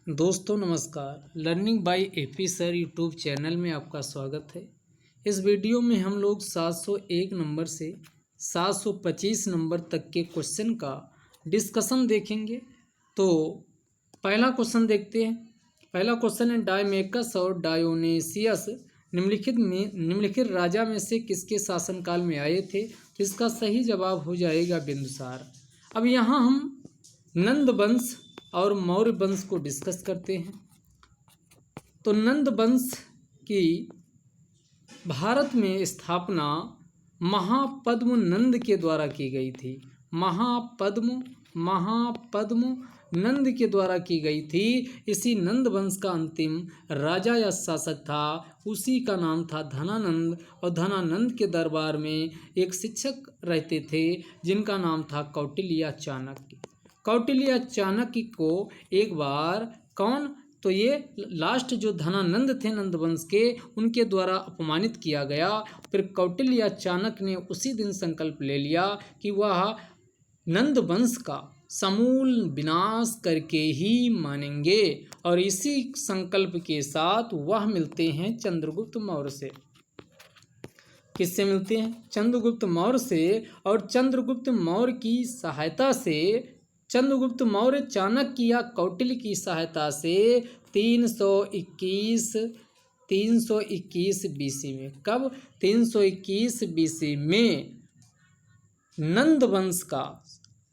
दोस्तों नमस्कार। Learning by AP sir YouTube channel में आपका स्वागत है। इस वीडियो में हम लोग 701 नंबर से 725 नंबर तक के क्वेश्चन का डिस्कशन देखेंगे। तो पहला क्वेश्चन देखते हैं। पहला क्वेश्चन है डायमेकस और डायोनेसियस निम्नलिखित राजा में से किसके शासनकाल में आए थे। तो इसका सही जवाब हो जाएगा बिंदुसार। अब यहाँ हम नंद वंश और मौर्य वंश को डिस्कस करते हैं। तो नंद वंश की भारत में स्थापना महापद्म नंद के द्वारा की गई थी। महापद्म नंद के द्वारा की गई थी। इसी नंद वंश का अंतिम राजा या शासक था, उसी का नाम था धनानंद। और धनानंद के दरबार में एक शिक्षक रहते थे जिनका नाम था कौटिल्य चाणक्य। कौटिल्य चाणक्य को एक बार तो ये लास्ट जो धनानंद थे नंद वंश के, उनके द्वारा अपमानित किया गया। फिर कौटिल्य चाणक्य ने उसी दिन संकल्प ले लिया कि वह नंद वंश का समूल विनाश करके ही मानेंगे। और इसी संकल्प के साथ वह मिलते हैं चंद्रगुप्त मौर्य से। किससे मिलते हैं? चंद्रगुप्त मौर्य से। और चंद्रगुप्त मौर्य की सहायता से, चंद्रगुप्त मौर्य चाणक्य या कौटिल्य की सहायता से 321 बीसी में, कब? 321 बीसी में नंद वंश का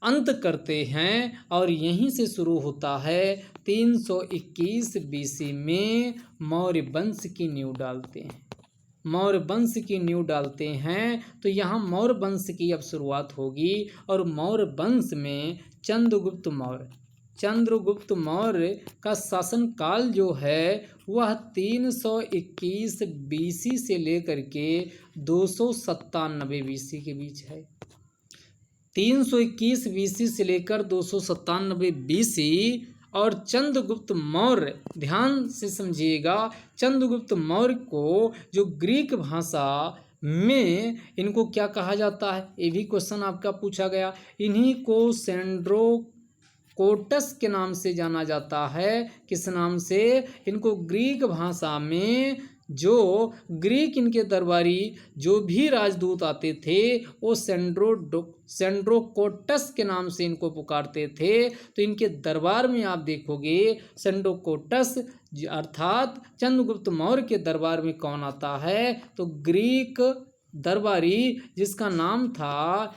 अंत करते हैं। और यहीं से शुरू होता है 321 बीसी में मौर्य वंश की नींव डालते हैं। मौर्य वंश की नींव डालते हैं। तो यहाँ मौर्य वंश की अब शुरुआत होगी। और मौर्य वंश में चंद्रगुप्त मौर्य का शासनकाल जो है वह 321 बीसी से लेकर के 297 बीसी के बीच है। 321 बीसी से लेकर 297 बीसी। और चंद्रगुप्त मौर्य, ध्यान से समझिएगा, चंद्रगुप्त मौर्य को जो ग्रीक भाषा में इनको क्या कहा जाता है, ये भी क्वेश्चन आपका पूछा गया। इन्हीं को सेंड्रोकोटस के नाम से जाना जाता है। किस नाम से? इनको ग्रीक भाषा में जो ग्रीक इनके दरबारी जो भी राजदूत आते थे वो सेंड्रोकोटस के नाम से इनको पुकारते थे। तो इनके दरबार में आप देखोगे सेंड्रोकोटस अर्थात चंद्रगुप्त मौर्य के दरबार में कौन आता है? तो ग्रीक दरबारी जिसका नाम था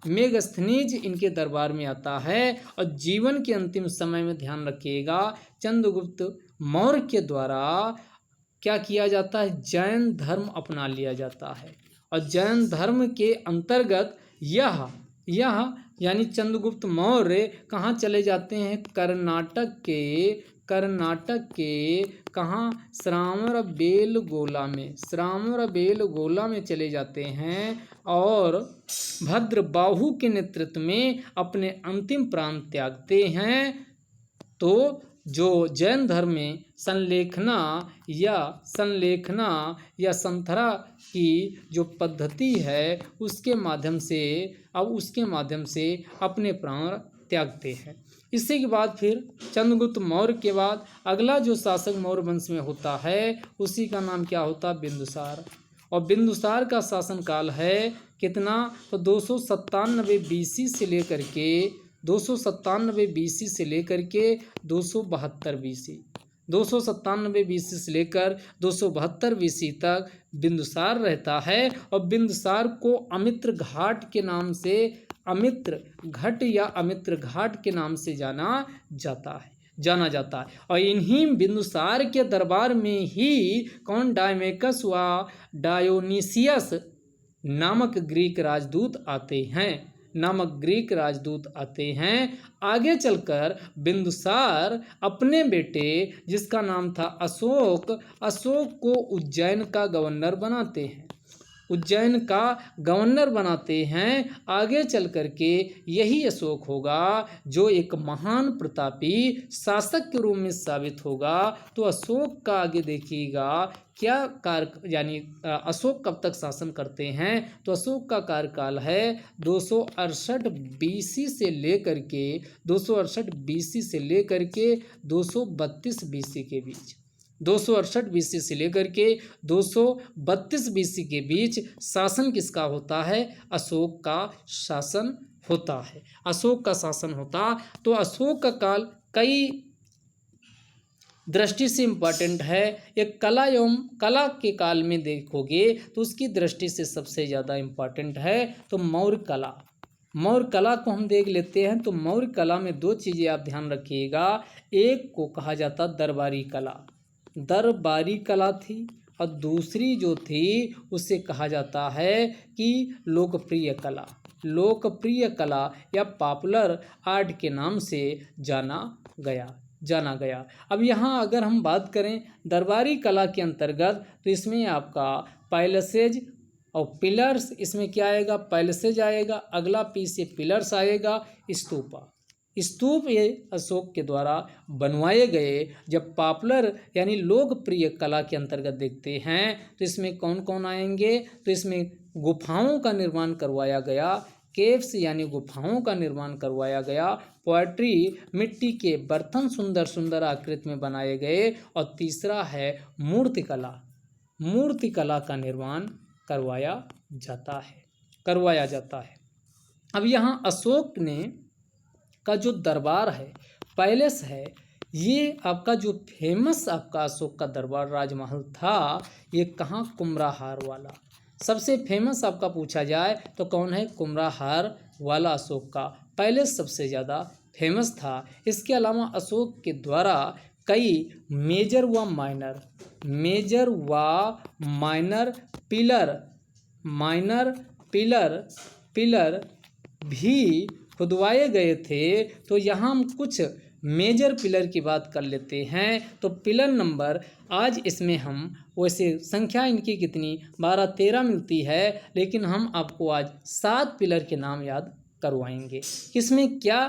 मेगस्थनीज इनके दरबार में आता है। और जीवन के अंतिम समय में ध्यान रखिएगा चंद्रगुप्त मौर्य के द्वारा क्या किया जाता है? जैन धर्म अपना लिया जाता है। और जैन धर्म के अंतर्गत यह यानी चंद्रगुप्त मौर्य कहाँ चले जाते हैं? कर्नाटक के कहाँ? श्रावणबेलगोला में चले जाते हैं। और भद्रबाहु के नेतृत्व में अपने अंतिम प्राण त्यागते हैं। तो जो जैन धर्म में संलेखना या संथरा की जो पद्धति है उसके माध्यम से अपने प्राण त्यागते हैं। इसी के बाद फिर चंद्रगुप्त मौर्य के बाद अगला जो शासक मौर्य वंश में होता है उसी का नाम क्या होता? बिंदुसार। और बिंदुसार का शासनकाल है कितना? तो 297 बीसी से लेकर के 272 बीसी से लेकर के 272 बीसी 297 बीसी से लेकर 272 बीसी तक बिंदुसार रहता है। और बिंदुसार को अमित्र घाट के नाम से, अमित्र घाट के नाम से जाना जाता है। और इन्हीं बिंदुसार के दरबार में ही कौन? डायमेकस व डायोनीसियस नामक ग्रीक राजदूत आते हैं। आगे चलकर बिंदुसार अपने बेटे जिसका नाम था अशोक को उज्जैन का गवर्नर बनाते हैं। उज्जैन का गवर्नर बनाते हैं, आगे चल करके यही अशोक होगा जो एक महान प्रतापी शासक के रूप में साबित होगा। तो अशोक का आगे देखिएगा क्या कार्य, यानी अशोक कब तक शासन करते हैं, तो अशोक का कार्यकाल है 268 बीसी से लेकर के 268 बीसी से लेकर के 232 बीसी के बीच, 268 बीसी से लेकर के 232 बीसी के बीच शासन किसका होता है, अशोक का शासन होता है, अशोक का शासन होता। तो अशोक का काल कई दृष्टि से इम्पॉर्टेंट है। एक कला एवं कला के काल में देखोगे तो उसकी दृष्टि से सबसे ज़्यादा इम्पॉर्टेंट है तो मौर्य कला। मौर्य कला को हम देख लेते हैं। तो मौर्य कला में दो चीज़ें आप ध्यान रखिएगा, एक को कहा जाता दरबारी कला, दरबारी कला थी, और दूसरी जो थी उसे कहा जाता है कि लोकप्रिय कला, लोकप्रिय कला या पॉपुलर आर्ट के नाम से जाना गया। अब यहाँ अगर हम बात करें दरबारी कला के अंतर्गत तो इसमें आपका पैलेसेज और पिलर्स, इसमें क्या आएगा, पैलेसेज आएगा, अगला पी से पिलर्स आएगा, स्तूपा। स्तूप ये अशोक के द्वारा बनवाए गए। जब पॉपुलर यानी लोकप्रिय कला के अंतर्गत देखते हैं तो इसमें कौन कौन आएंगे, तो इसमें गुफाओं का निर्माण करवाया गया, केव्स यानी गुफाओं का निर्माण करवाया गया, पोएट्री मिट्टी के बर्तन सुंदर सुंदर आकृति में बनाए गए, और तीसरा है मूर्तिकला, मूर्तिकला का निर्माण करवाया जाता है। अब यहाँ अशोक ने का जो दरबार है, पैलेस है, ये आपका जो फेमस आपका अशोक का दरबार राजमहल था, ये कहाँ, कुमराहार वाला। सबसे फेमस आपका पूछा जाए तो कौन है, कुमराहार वाला अशोक का पैलेस सबसे ज़्यादा फेमस था। इसके अलावा अशोक के द्वारा कई मेजर व माइनर पिलर भी खुदवाए गए थे। तो यहाँ हम कुछ मेजर पिलर की बात कर लेते हैं। तो पिलर नंबर आज इसमें हम वैसे संख्या इनकी कितनी 12-13 मिलती है, लेकिन हम आपको आज 7 पिलर के नाम याद करवाएंगे। इसमें क्या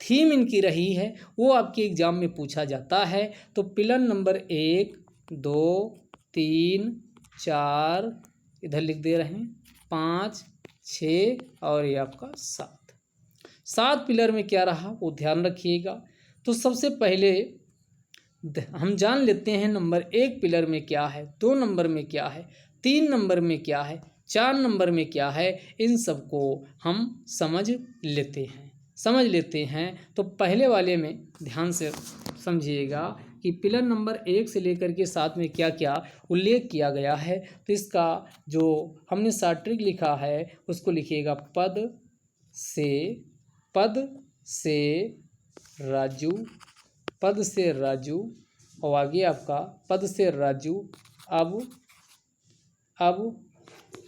थीम इनकी रही है वो आपके एग्जाम में पूछा जाता है। तो पिलर नंबर 1, 2, 3, 4 इधर लिख दे रहे हैं, 5, 6 और ये आपका 7 पिलर में क्या रहा वो ध्यान रखिएगा। तो सबसे पहले हम जान लेते हैं नंबर 1 पिलर में क्या है, 2 नंबर में क्या है, 3 नंबर में क्या है, 4 नंबर में क्या है, इन सबको हम समझ लेते हैं। तो पहले वाले में ध्यान से समझिएगा कि पिलर नंबर 1 से लेकर के 7 में क्या क्या उल्लेख किया गया है। तो इसका जो हमने शॉर्ट ट्रिक लिखा है उसको लिखिएगा पद से राजू, और आगे आपका पद से राजू अब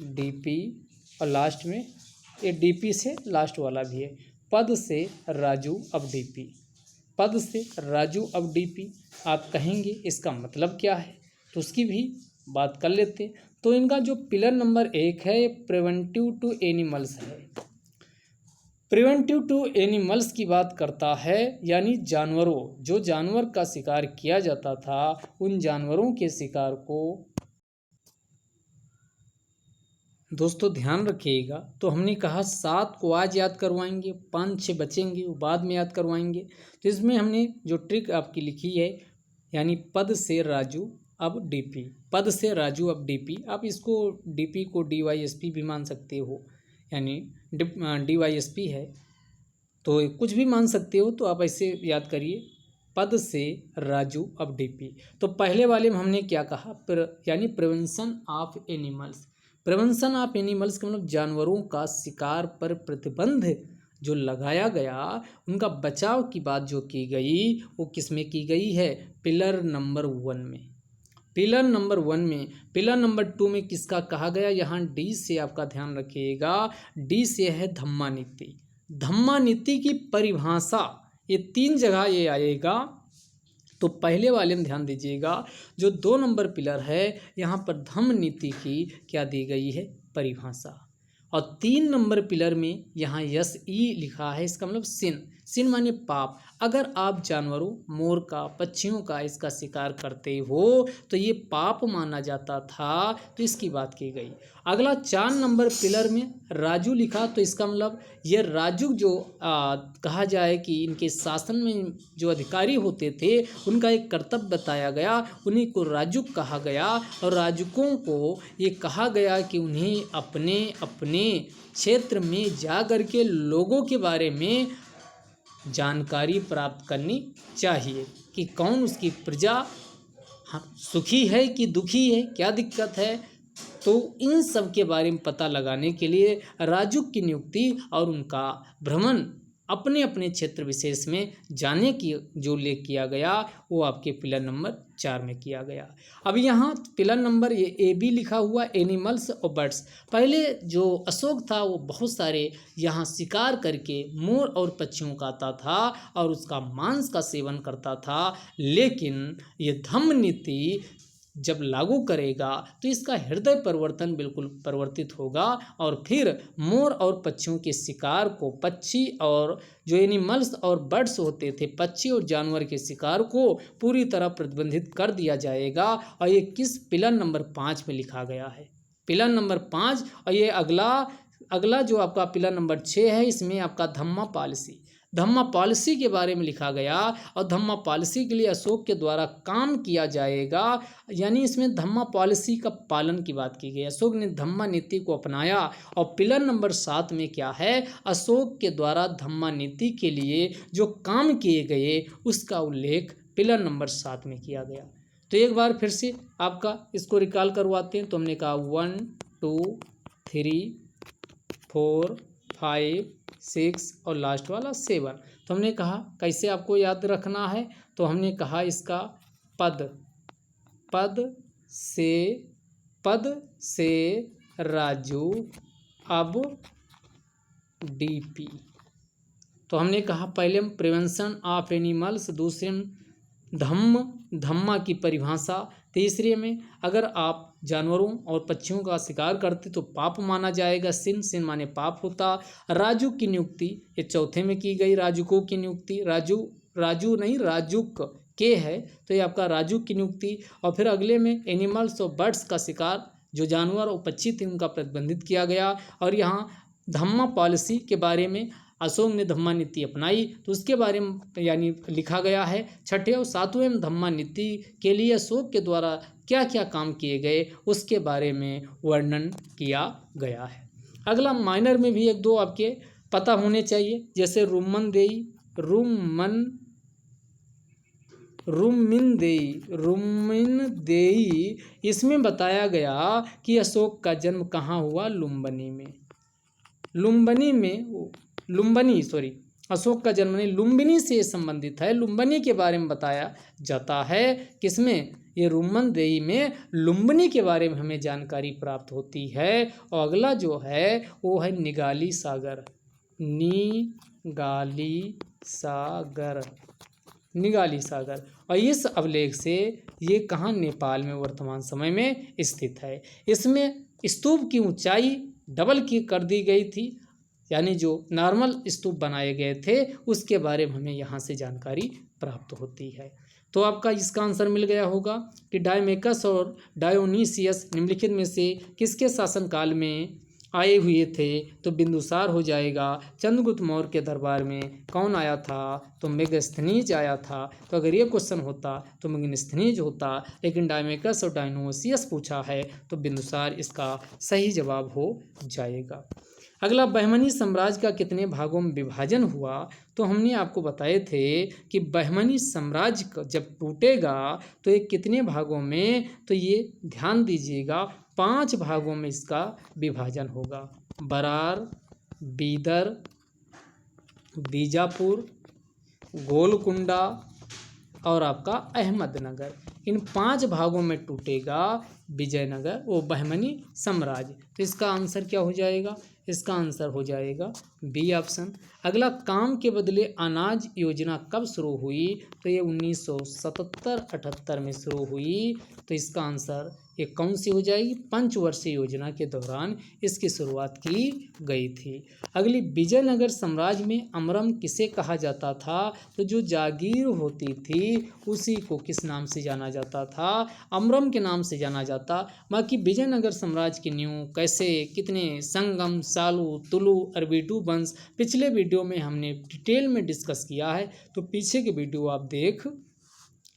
डीपी, और लास्ट में ये डीपी से लास्ट वाला भी है, पद से राजू अब डीपी। आप कहेंगे इसका मतलब क्या है, तो उसकी भी बात कर लेते हैं। तो इनका जो पिलर नंबर 1 है ये प्रिवेंटिव टू एनिमल्स है। प्रिवेंटिव टू एनिमल्स की बात करता है, यानी जानवरों, जो जानवर का शिकार किया जाता था उन जानवरों के शिकार को दोस्तों ध्यान रखिएगा। तो हमने कहा 7 को आज याद करवाएंगे, 5-6 बचेंगे वो बाद में याद करवाएंगे। तो इसमें हमने जो ट्रिक आपकी लिखी है, यानी पद से राजू अब डीपी, पद से राजू अब डीपी। आप इसको डीपी को डीवाईएसपी भी मान सकते हो, यानी डीवाईएसपी है तो कुछ भी मान सकते हो। तो आप ऐसे याद करिए, पद से राजू अब डीपी। तो पहले वाले में हमने क्या कहा, यानी prevention of animals. Prevention of animals का मतलब जानवरों का शिकार पर प्रतिबंध जो लगाया गया, उनका बचाव की बात जो की गई वो किस में की गई है, पिलर नंबर 1 में। पिलर नंबर 1 में। पिलर नंबर 2 में किसका कहा गया, यहाँ डी से आपका ध्यान रखिएगा, डी से है धम्मा नीति। धम्मा नीति की परिभाषा ये 3 जगह ये आएगा। तो पहले वाले में ध्यान दीजिएगा, जो 2 नंबर पिलर है यहाँ पर धम्म नीति की क्या दी गई है, परिभाषा। और 3 नंबर पिलर में यहाँ यस ई लिखा है, इसका मतलब सिन। सिन माने पाप। अगर आप जानवरों, मोर का, पक्षियों का इसका शिकार करते हो तो ये पाप माना जाता था, तो इसकी बात की गई। अगला 4 नंबर पिलर में राजू लिखा, तो इसका मतलब ये राजू जो कहा जाए कि इनके शासन में जो अधिकारी होते थे उनका एक कर्तव्य बताया गया, उन्हीं को राजुक कहा गया। और राजुकों को ये कहा गया कि उन्हें अपने अपने क्षेत्र में जा कर के लोगों के बारे में जानकारी प्राप्त करनी चाहिए कि कौन उसकी प्रजा सुखी है कि दुखी है, क्या दिक्कत है। तो इन सब के बारे में पता लगाने के लिए राजुक की नियुक्ति और उनका भ्रमण अपने अपने क्षेत्र विशेष में जाने की जो उल्लेख किया गया वो आपके पिलर नंबर 4 में किया गया। अब यहाँ पिलर नंबर ये ए बी लिखा हुआ, एनिमल्स और बर्ड्स। पहले जो अशोक था वो बहुत सारे यहाँ शिकार करके मोर और पक्षियों का आता था और उसका मांस का सेवन करता था, लेकिन ये धम्म नीति जब लागू करेगा तो इसका हृदय परिवर्तन बिल्कुल परिवर्तित होगा और फिर मोर और पक्षियों के शिकार को, पक्षी और जो एनिमल्स और बर्ड्स होते थे, पक्षी और जानवर के शिकार को पूरी तरह प्रतिबंधित कर दिया जाएगा। और ये किस पिलर नंबर 5 में लिखा गया है, पिलर नंबर 5। और ये अगला जो आपका पिलर नंबर 6 है, इसमें आपका धम्मा पॉलिसी, धम्मा पॉलिसी के बारे में लिखा गया। और धम्मा पॉलिसी के लिए अशोक के द्वारा काम किया जाएगा, यानी इसमें धम्मा पॉलिसी का पालन की बात की गई। अशोक ने धम्मा नीति को अपनाया। और पिलर नंबर 7 में क्या है, अशोक के द्वारा धम्मा नीति के लिए जो काम किए गए उसका उल्लेख पिलर नंबर 7 में किया गया। तो एक बार फिर से आपका इसको रिकॉल करवाते हैं। तो हमने कहा 1 2 3 4 5 6 और लास्ट वाला 7। तो हमने कहा कैसे आपको याद रखना है, तो हमने कहा इसका पद से राजू अब डीपी। तो हमने कहा पहले हम प्रिवेंशन ऑफ एनिमल्स, दूसरे में धम्मा की परिभाषा, तीसरे में अगर आप जानवरों और पक्षियों का शिकार करते तो पाप माना जाएगा, सिन माने पाप होता। राजू की नियुक्ति ये चौथे में की गई, राजुकों की नियुक्ति, राजू नहीं राजुक के है, तो ये आपका राजू की नियुक्ति। और फिर अगले में एनिमल्स और बर्ड्स का शिकार, जो जानवर और पक्षी थे उनका प्रतिबंधित किया गया। और यहाँ धम्मा पॉलिसी के बारे में अशोक ने धम्मा नीति अपनाई, तो उसके बारे में यानी लिखा गया है। 6ठे और 7वें धम्मा नीति के लिए अशोक के द्वारा क्या क्या काम किए गए उसके बारे में वर्णन किया गया है। अगला माइनर में भी 1-2 आपके पता होने चाहिए, जैसे रुमिन देई। इसमें बताया गया कि अशोक का जन्म कहाँ हुआ, अशोक का जन्म लुम्बिनी से संबंधित है। लुम्बिनी के बारे में बताया जाता है, किसमें, ये रुमिन देई में लुम्बिनी के बारे में हमें जानकारी प्राप्त होती है। और अगला जो है वो है निगाली सागर। और इस अभिलेख से ये कहाँ, नेपाल में वर्तमान समय में स्थित है। इसमें स्तूप की ऊंचाई डबल की कर दी गई थी, यानी जो नॉर्मल स्तूप बनाए गए थे उसके बारे में हमें यहाँ से जानकारी प्राप्त होती है। तो आपका इसका आंसर मिल गया होगा कि डायमेकस और डायोनीसियस निम्नलिखित में से किसके शासनकाल में आए हुए थे, तो बिंदुसार हो जाएगा। चंद्रगुप्त मौर्य के दरबार में कौन आया था, तो मेगास्थनीज आया था। तो अगर ये क्वेश्चन होता तो मेगास्थनीज होता, लेकिन डायमेकस और डायोनीसियस पूछा है तो बिंदुसार इसका सही जवाब हो जाएगा। अगला बहमनी साम्राज्य का कितने भागों में विभाजन हुआ, तो हमने आपको बताए थे कि बहमनी साम्राज्य जब टूटेगा तो ये कितने भागों में, तो ये ध्यान दीजिएगा 5 भागों में इसका विभाजन होगा। बरार, बीदर, बीजापुर, गोलकुंडा और आपका अहमदनगर, इन 5 भागों में टूटेगा विजयनगर वो बहमनी साम्राज्य। तो इसका आंसर क्या हो जाएगा, इसका आंसर हो जाएगा बी ऑप्शन। अगला काम के बदले अनाज योजना कब शुरू हुई, तो ये 1977-78 में शुरू हुई। तो इसका आंसर ये कौन सी हो जाएगी? पंचवर्षीय योजना के दौरान इसकी शुरुआत की गई थी। अगली, विजयनगर साम्राज्य में अमरम किसे कहा जाता था? तो जो जागीर होती थी उसी को किस नाम से जाना जाता था? अमरम के नाम से जाना जाता। बाकी विजयनगर साम्राज्य की नींव कैसे, कितने, संगम, सालू, तुलु, अरबीडू वंश पिछले वीडियो में हमने डिटेल में डिस्कस किया है, तो पीछे के वीडियो आप देख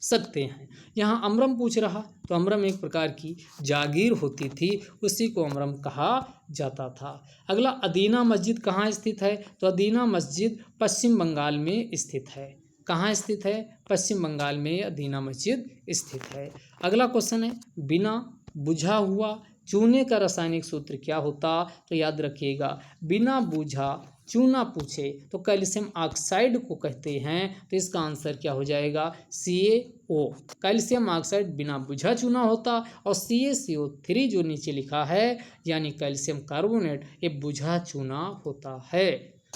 सकते हैं। यहाँ अमरम पूछ रहा, तो अमरम एक प्रकार की जागीर होती थी, उसी को अमरम कहा जाता था। अगला, अदीना मस्जिद कहाँ स्थित है? तो अदीना मस्जिद पश्चिम बंगाल में स्थित है। कहाँ स्थित है? पश्चिम बंगाल में अदीना मस्जिद स्थित है। अगला क्वेश्चन है, बिना बुझा हुआ चूने का रासायनिक सूत्र क्या होता? तो याद रखिएगा, बिना बुझा चूना पूछे तो कैल्शियम ऑक्साइड को कहते हैं, तो इसका आंसर क्या हो जाएगा? CaO। कैल्शियम ऑक्साइड बिना बुझा चूना होता, और CaCO3 जो नीचे लिखा है यानी कैल्शियम कार्बोनेट, ये बुझा चूना होता है।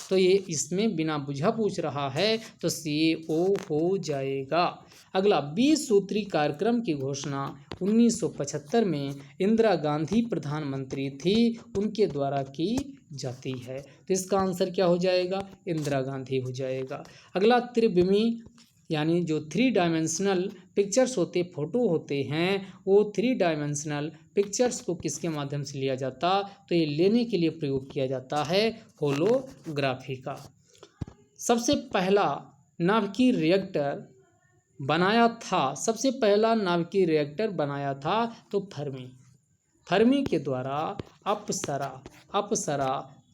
तो ये इसमें बिना बुझा पूछ रहा है, तो CaO हो जाएगा। अगला, 20 सूत्री कार्यक्रम की घोषणा 1975 में इंदिरा गांधी प्रधानमंत्री थी, उनके द्वारा की जाती है, तो इसका आंसर क्या हो जाएगा? इंदिरा गांधी हो जाएगा। अगला, त्रिविमी यानी जो 3 डायमेंशनल पिक्चर्स होते, फोटो होते हैं, वो 3 डायमेंशनल पिक्चर्स को किसके माध्यम से लिया जाता? तो ये लेने के लिए प्रयोग किया जाता है होलोग्राफी का। सबसे पहला नाभिकीय रिएक्टर बनाया था, सबसे पहला नाभिकीय रिएक्टर बनाया था तो फर्मी के द्वारा अप्सरा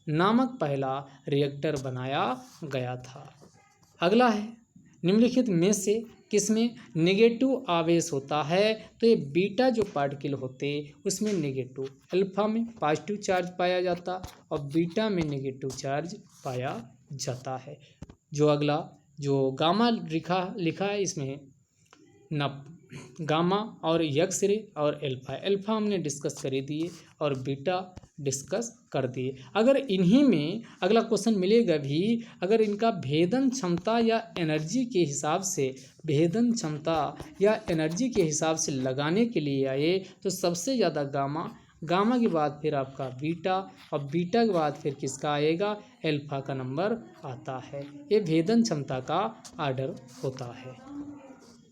नामक पहला रिएक्टर बनाया गया था। अगला है, निम्नलिखित में से किसमें नेगेटिव आवेश होता है? तो ये बीटा जो पार्टिकल होते उसमें नेगेटिव, अल्फा में पॉजिटिव चार्ज पाया जाता और बीटा में नेगेटिव चार्ज पाया जाता है। जो अगला जो गामा लिखा है इसमें गामा और एक्स रे और अल्फा हमने डिस्कस कर दिए और बीटा डिस्कस कर दिए। अगर इन्हीं में अगला क्वेश्चन मिलेगा भी, अगर इनका भेदन क्षमता या एनर्जी के हिसाब से लगाने के लिए आए तो सबसे ज़्यादा गामा के बाद फिर आपका बीटा और बीटा के बाद फिर किसका आएगा? अल्फा का नंबर आता है। ये भेदन क्षमता का आर्डर होता है।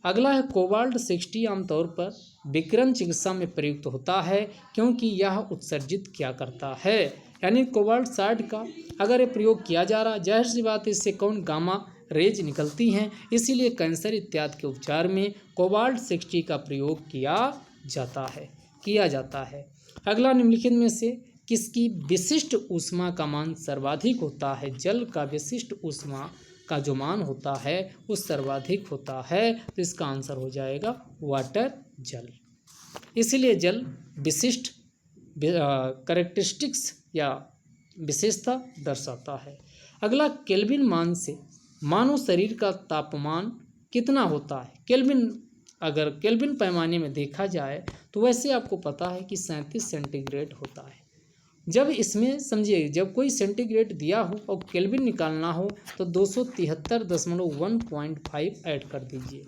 अगला है, कोबाल्ट 60 आमतौर पर विकिरण चिकित्सा में प्रयुक्त होता है क्योंकि यह उत्सर्जित क्या करता है? यानी कोबाल्ट 60 का अगर ये प्रयोग किया जा रहा, जाहिर सी बात है इससे कौन गामा रेज निकलती हैं, इसीलिए कैंसर इत्यादि के उपचार में कोबाल्ट 60 का प्रयोग किया जाता है। अगला, निम्नलिखित में से किसकी विशिष्ट ऊष्मा का मान सर्वाधिक होता है? जल का विशिष्ट ऊष्मा का जो मान होता है वो सर्वाधिक होता है, तो इसका आंसर हो जाएगा वाटर, जल। इसलिए जल विशिष्ट कैरेक्टरिस्टिक्स या विशेषता दर्शाता है। अगला, केल्विन मान से मानव शरीर का तापमान कितना होता है? अगर केल्विन पैमाने में देखा जाए तो वैसे आपको पता है कि 37 सेंटीग्रेड होता है। जब इसमें समझिए, जब कोई सेंटीग्रेड दिया हो और केल्विन निकालना हो तो 273.1.5 ऐड कर दीजिए।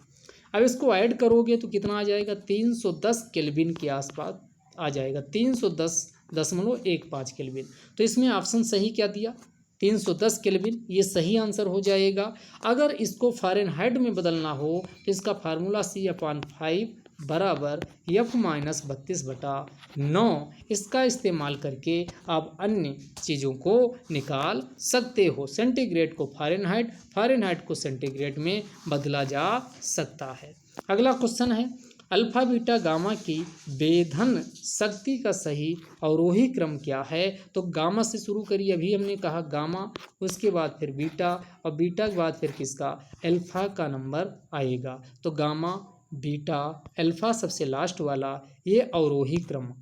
अब इसको ऐड करोगे तो कितना आ जाएगा? 310 केल्विन के आसपास आ जाएगा, 310.15 केल्विन। तो इसमें ऑप्शन सही क्या दिया? 310 केल्विन, ये सही आंसर हो जाएगा। अगर इसको फ़ारेनहाइट में बदलना हो तो इसका फार्मूला C/5 बराबर F-32/9, इसका इस्तेमाल करके आप अन्य चीज़ों को निकाल सकते हो। सेंटीग्रेड को फ़ारेनहाइट को सेंटीग्रेड में बदला जा सकता है। अगला क्वेश्चन है, अल्फा बीटा गामा की वेधन शक्ति का सही अवरोही क्रम क्या है? तो गामा से शुरू करिए, अभी हमने कहा गामा, उसके बाद फिर बीटा और बीटा के बाद फिर किसका? अल्फा का नंबर आएगा। तो गामा, बीटा, अल्फा सबसे लास्ट वाला, ये अवरोही क्रम,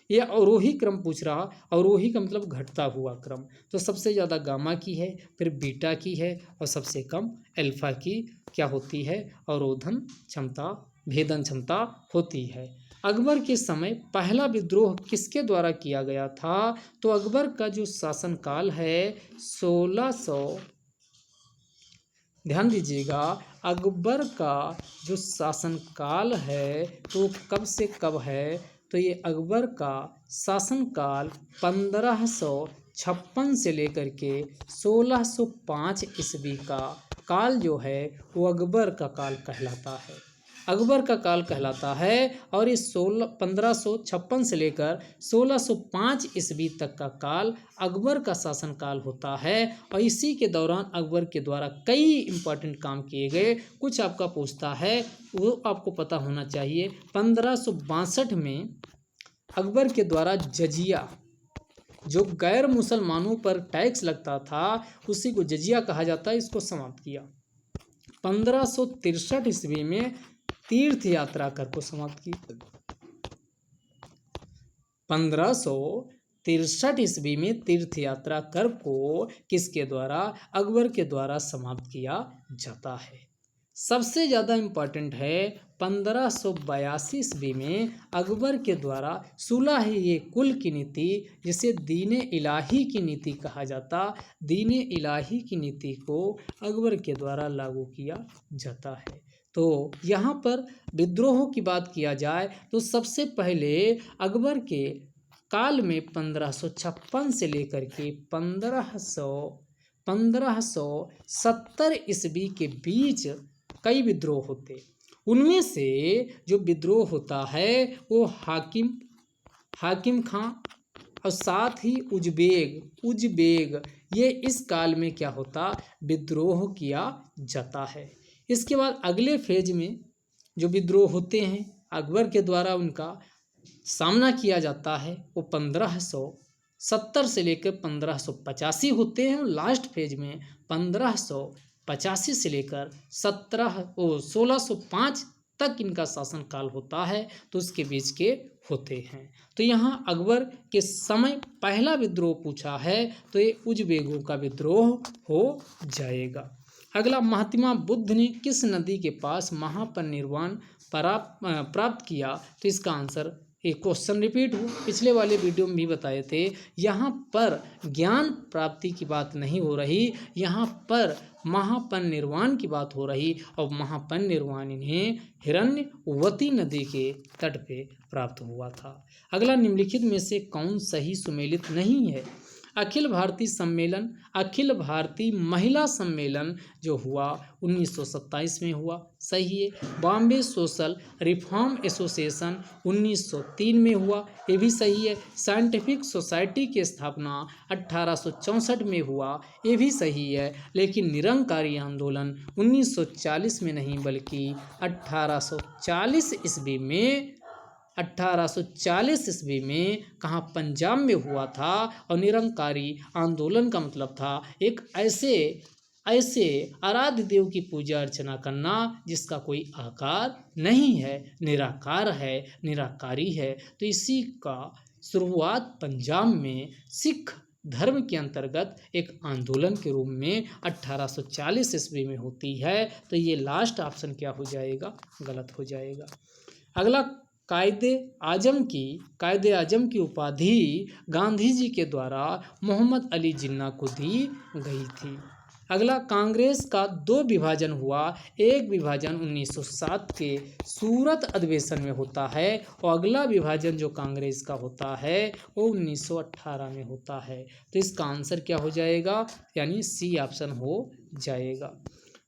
ये अवरोही क्रम पूछ रहा। अवरोही का मतलब घटता हुआ क्रम, तो सबसे ज़्यादा गामा की है, फिर बीटा की है और सबसे कम अल्फा की क्या होती है? भेदन क्षमता होती है। अकबर के समय पहला विद्रोह किसके द्वारा किया गया था? तो अकबर का जो शासनकाल है ध्यान दीजिएगा, अकबर का जो शासनकाल है तो कब से कब है, तो ये अकबर का शासनकाल 1556 से लेकर के 1605 ईस्वी का काल जो है वो अकबर का काल कहलाता है। अकबर का काल कहलाता है और ये 1556 से लेकर 1605 ईस्वी तक का काल अकबर का शासनकाल होता है। और इसी के दौरान अकबर के द्वारा कई इम्पोर्टेंट काम किए गए। कुछ आपका पूछता है वो आपको पता होना चाहिए। 1562 में अकबर के द्वारा जजिया, जो गैर मुसलमानों पर टैक्स लगता था उसी को जजिया कहा जाता है, इसको समाप्त किया। 1563 ईस्वी में तीर्थ यात्रा कर को समाप्त की। 1563 ईस्वी में तीर्थ यात्रा कर को किसके द्वारा, अकबर के द्वारा समाप्त किया जाता है। सबसे ज़्यादा इम्पॉर्टेंट है 1582 ईस्वी में अकबर के द्वारा सुलह कुल की नीति, जिसे दीन इलाही की नीति कहा जाता, दीन इलाही की नीति को अकबर के द्वारा लागू किया जाता है। तो यहाँ पर विद्रोह की बात किया जाए तो सबसे पहले अकबर के काल में 1556 से लेकर के 1570 ईस्वी के बीच कई विद्रोह होते। उनमें से जो विद्रोह होता है वो हाकिम खां और साथ ही उजबेग ये इस काल में क्या होता, विद्रोह किया जाता है। इसके बाद अगले फेज में जो विद्रोह होते हैं अकबर के द्वारा उनका सामना किया जाता है वो 1570 से लेकर 1585 होते हैं। और लास्ट फेज में 1585 से लेकर 1605 तक इनका शासनकाल होता है, तो उसके बीच के होते हैं। तो यहाँ अकबर के समय पहला विद्रोह पूछा है तो ये उजबेगों का विद्रोह हो जाएगा। अगला, महात्मा बुद्ध ने किस नदी के पास महापरिनिर्वाण प्राप्त किया, तो इसका आंसर, एक क्वेश्चन रिपीट हो, पिछले वाले वीडियो में भी बताए थे। यहाँ पर ज्ञान प्राप्ति की बात नहीं हो रही, यहाँ पर महापरिनिर्वाण की बात हो रही। और महापरिनिर्वाण इन्हें हिरण्यवती नदी के तट पे प्राप्त हुआ था। अगला, निम्नलिखित में से कौन सही सुमेलित नहीं है। अखिल भारतीय महिला सम्मेलन जो हुआ 1927 में हुआ, सही है। बॉम्बे सोशल रिफॉर्म एसोसिएशन 1903 में हुआ, ये भी सही है। साइंटिफिक सोसाइटी की स्थापना 1864 में हुआ, ये भी सही है। लेकिन निरंकारी आंदोलन 1940 में नहीं बल्कि 1840 ईस्वी में कहाँ, पंजाब में हुआ था। और निरंकारी आंदोलन का मतलब था एक ऐसे आराध्य देव की पूजा अर्चना करना जिसका कोई आकार नहीं है, निराकार है, निराकारी है। तो इसी का शुरुआत पंजाब में सिख धर्म के अंतर्गत एक आंदोलन के रूप में 1840 ईस्वी में होती है। तो ये लास्ट ऑप्शन क्या हो जाएगा, गलत हो जाएगा। अगला, कायदे आजम की उपाधि गांधी जी के द्वारा मोहम्मद अली जिन्ना को दी गई थी। अगला, कांग्रेस का 2 विभाजन हुआ। एक विभाजन 1907 के सूरत अधिवेशन में होता है और अगला विभाजन जो कांग्रेस का होता है वो 1918 में होता है। तो इसका आंसर क्या हो जाएगा, यानी सी ऑप्शन हो जाएगा।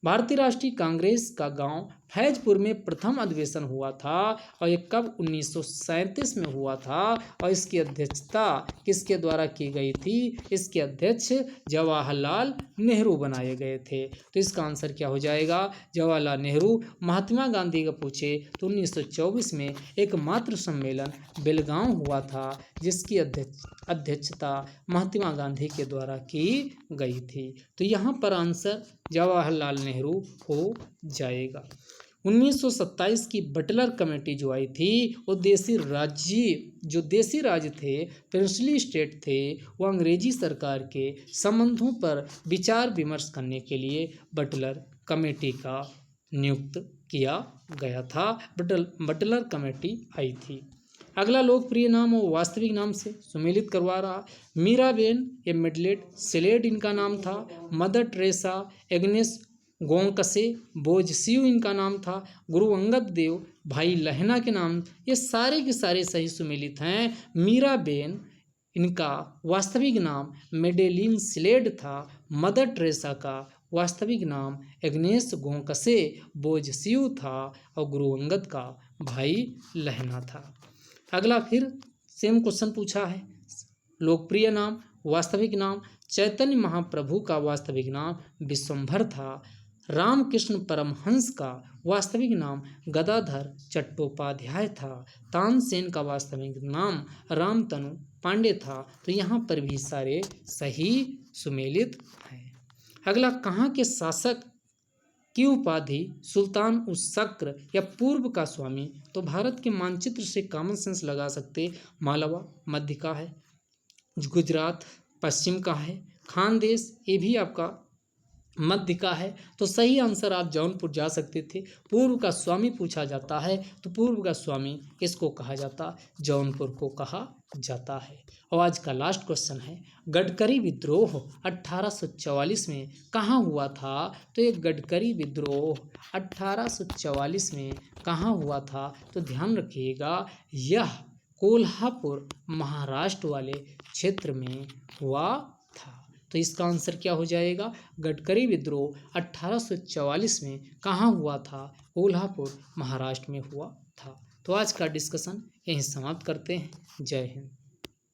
भारतीय राष्ट्रीय कांग्रेस का गांव फैजपुर में प्रथम अधिवेशन हुआ था और ये कब, 1937 में हुआ था। और इसकी अध्यक्षता किसके द्वारा की गई थी, इसके अध्यक्ष जवाहरलाल नेहरू बनाए गए थे। तो इसका आंसर क्या हो जाएगा, जवाहरलाल नेहरू। महात्मा गांधी का पूछे तो 1924 में एकमात्र सम्मेलन बेलगांव हुआ था जिसकी अध्यक्षता महात्मा गांधी के द्वारा की गई थी। तो यहाँ पर आंसर जवाहरलाल नेहरू हो जाएगा। 1927 की बटलर कमेटी जो आई थी वो देसी राज्य थे, प्रिंसली स्टेट थे, वो अंग्रेजी सरकार के संबंधों पर विचार विमर्श करने के लिए बटलर कमेटी का नियुक्त किया गया था। बटलर कमेटी आई थी। अगला लोकप्रिय नाम और वास्तविक नाम से सुमेलित करवा रहा, मीराबेन ये मिडलेट सिलेट इनका नाम था। मदर टेरेसा, एग्नेस गोंकसे, बोझसियु इनका नाम था, गुरु अंगद देव, भाई लहना के नाम, ये सारे के सारे सही सुमेलित हैं। मीराबेन, इनका वास्तविक नाम मेडेलिन स्लेड था। मदर टेरेसा का वास्तविक नाम एग्नेस गोंकसे बोझसियु था और गुरु अंगद का भाई लहना था। अगला फिर सेम क्वेश्चन पूछा है। लोकप्रिय नाम, वास्तविक नाम चैतन्य महाप्रभु का वास्तविक नाम विश्वंभर था। रामकृष्ण परमहंस का वास्तविक नाम गदाधर चट्टोपाध्याय था। तानसेन का वास्तविक नाम रामतनु पांडे था। तो यहाँ पर भी सारे सही सुमेलित हैं। अगला, कहाँ के शासक की उपाधि सुल्तान उस शक्र या पूर्व का स्वामी? तो भारत के मानचित्र से कॉमन सेंस लगा सकते, मालवा मध्य का है, गुजरात पश्चिम का है, खानदेश ये भी आपका मध्य का है। तो सही आंसर आप जौनपुर जा सकते थे। पूर्व का स्वामी पूछा जाता है तो पूर्व का स्वामी इसको कहा जाता, जौनपुर को कहा जाता है। और आज का लास्ट क्वेश्चन है, गडकरी विद्रोह 1844 में कहाँ हुआ था? तो ये गडकरी विद्रोह 1844 में कहाँ हुआ था? तो ध्यान रखिएगा, यह कोल्हापुर महाराष्ट्र वाले क्षेत्र में हुआ था। तो इसका आंसर क्या हो जाएगा? गडकरी विद्रोह 1844 में कहाँ हुआ था? कोल्हापुर महाराष्ट्र में हुआ था। तो आज का डिस्कशन यहीं समाप्त करते हैं। जय हिंद।